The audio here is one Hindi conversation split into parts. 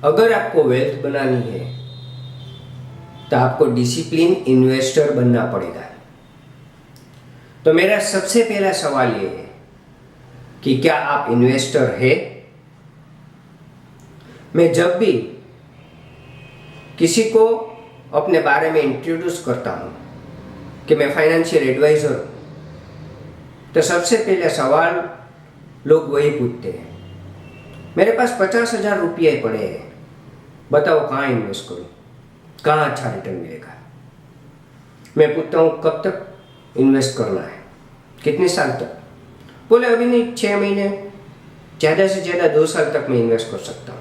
अगर आपको वेल्थ बनानी है तो आपको डिसिप्लिन इन्वेस्टर बनना पड़ेगा। तो मेरा सबसे पहला सवाल ये है कि क्या आप इन्वेस्टर है? मैं जब भी किसी को अपने बारे में इंट्रोड्यूस करता हूं कि मैं फाइनेंशियल एडवाइजर हूं, तो सबसे पहले सवाल लोग वही पूछते हैं, मेरे पास 50,000 रुपये पड़े हैं, बताओ कहाँ इन्वेस्ट करूं, कहाँ अच्छा रिटर्न मिलेगा। मैं पूछता हूं कब तक इन्वेस्ट करना है, कितने साल तक? बोले अभी नहीं, 6 महीने, ज़्यादा से ज़्यादा 2 साल तक मैं इन्वेस्ट कर सकता हूं।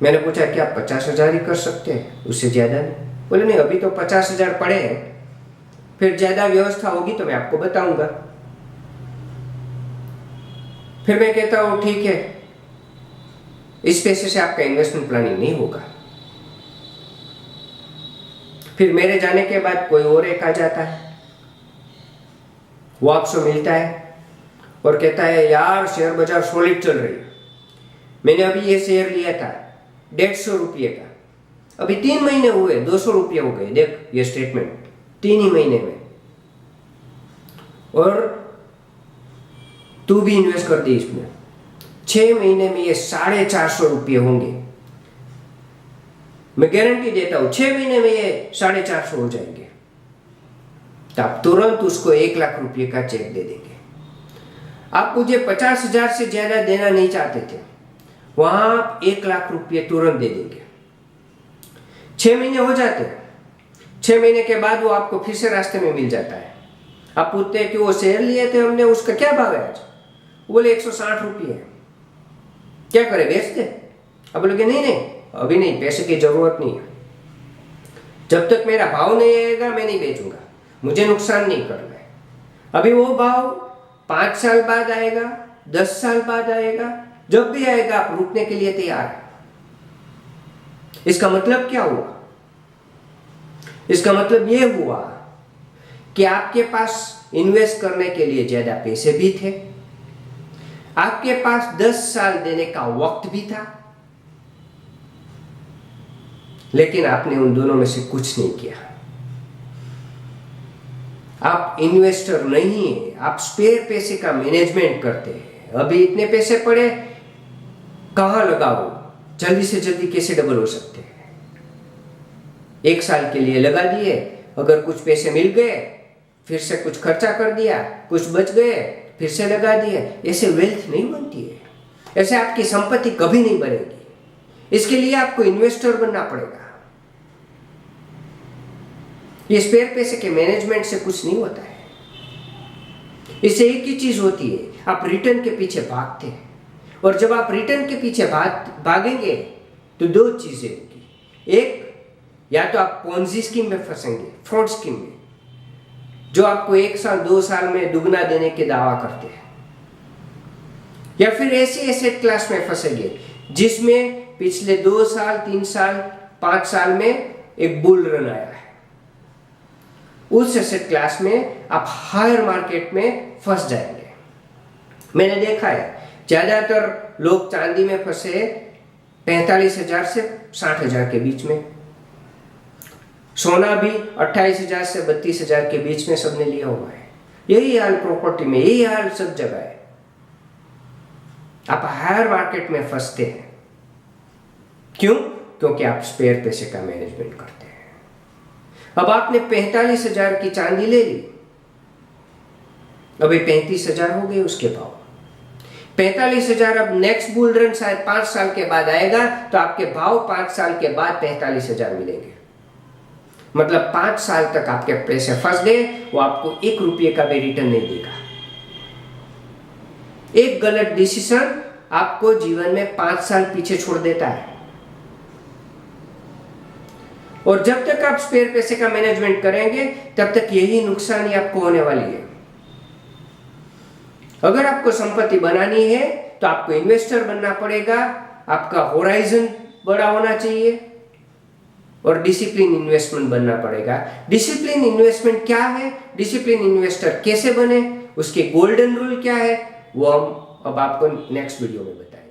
मैंने पूछा क्या आप 50,000 ही कर सकते हैं, उससे ज़्यादा नहीं? बोले नहीं, अभी तो 50,000 पड़े हैं, फिर ज़्यादा व्यवस्था होगी तो मैं आपको बताऊंगा। फिर मैं कहता हूं ठीक है, इस पैसे से आपका इन्वेस्टमेंट प्लानिंग नहीं होगा। फिर मेरे जाने के बाद कोई और एक आ जाता है, वो आपसे मिलता है और कहता है यार शेयर बाजार सॉलिड चल रही है, मैंने अभी ये शेयर लिया था 150 रुपये का, अभी 3 महीने हुए 200 रुपये हो गए, देख ये स्टेटमेंट 3 ही महीने में, और तू भी इन्वेस्ट कर दे इसमें, 6 महीने में ये 450 रुपये होंगे। मैं गारंटी देता हूं 6 महीने में ये 450 हो जाएंगे। तो आप तुरंत उसको 1 लाख रुपये का चेक दे देंगे। आप मुझे 50,000 से ज्यादा देना नहीं चाहते थे, वहां आप 1 लाख रुपये तुरंत दे देंगे। 6 महीने हो जाते हैं, 6 महीने के बाद वो आपको फिर से रास्ते में मिल जाता है। आप पूछते हैं कि वो शेयर लिए थे हमने, उसका क्या भाव है आज? बोले 160 रुपये है, क्या करें, बेच दे? अब बोलोगे नहीं नहीं, अभी नहीं, पैसे की जरूरत नहीं है, जब तक मेरा भाव नहीं आएगा मैं नहीं बेचूंगा, मुझे नुकसान नहीं करना है। अभी वो भाव 5 साल बाद आएगा, 10 साल बाद आएगा, जब भी आएगा आप रुकने के लिए तैयार है। इसका मतलब क्या हुआ? इसका मतलब यह हुआ कि आपके पास इन्वेस्ट करने के लिए ज्यादा पैसे भी थे, आपके पास 10 साल देने का वक्त भी था, लेकिन आपने उन दोनों में से कुछ नहीं किया। आप इन्वेस्टर नहीं है, आप स्पेयर पैसे का मैनेजमेंट करते हैं। अभी इतने पैसे पड़े, कहां लगाओ, जल्दी से जल्दी कैसे डबल हो सकते हैं। 1 साल के लिए लगा दिए, अगर कुछ पैसे मिल गए फिर से कुछ खर्चा कर दिया, कुछ बच गए फिर से लगा दिए। ऐसे वेल्थ नहीं बनती है, ऐसे आपकी संपत्ति कभी नहीं बनेगी। इसके लिए आपको इन्वेस्टर बनना पड़ेगा। ये स्पेयर पैसे के मैनेजमेंट से कुछ नहीं होता है, इससे एक ही चीज होती है, आप रिटर्न के पीछे भागते हैं। और जब आप रिटर्न के पीछे भागेंगे तो 2 चीजें होगी। एक, या तो आप पोंजी स्कीम में फंसेंगे, फ्रॉड स्कीम में, जो आपको 1 साल 2 साल में दुगना देने के दावा करते हैं, या फिर ऐसे एसेट क्लास में फंसेंगे जिसमें पिछले 2 साल 3 साल 5 साल में एक बुल रन आया है। उस एसेट क्लास में आप हायर मार्केट में फंस जाएंगे। मैंने देखा है ज्यादातर लोग चांदी में फंसे 45,000 से 60,000 के बीच में, सोना भी 28,000 से 32,000 के बीच में सबने लिया हुआ है। यही हाल प्रॉपर्टी में, यही हाल सब जगह है। आप हायर मार्केट में फंसते हैं, क्यों? क्योंकि आप स्पेयर पैसे का मैनेजमेंट करते हैं। अब आपने 45,000 की चांदी ले ली, अभी 35,000 हो गए उसके भाव। 45,000 अब नेक्स्ट बुल रन शायद 5 साल के बाद आएगा, तो आपके भाव 5 साल के बाद 45,000 मिलेंगे। मतलब 5 साल तक आपके पैसे फंस गए, वो आपको 1 रुपये का भी रिटर्न नहीं देगा। एक गलत डिसीजन आपको जीवन में 5 साल पीछे छोड़ देता है। और जब तक आप स्पेयर पैसे का मैनेजमेंट करेंगे तब तक यही नुकसानी आपको होने वाली है। अगर आपको संपत्ति बनानी है तो आपको इन्वेस्टर बनना पड़ेगा, आपका होराइजन बड़ा होना चाहिए और डिसिप्लिन इन्वेस्टमेंट बनना पड़ेगा। डिसिप्लिन इन्वेस्टमेंट क्या है, डिसिप्लिन इन्वेस्टर कैसे बने, उसके गोल्डन रूल क्या है, वो हम अब आपको नेक्स्ट वीडियो में बताएंगे।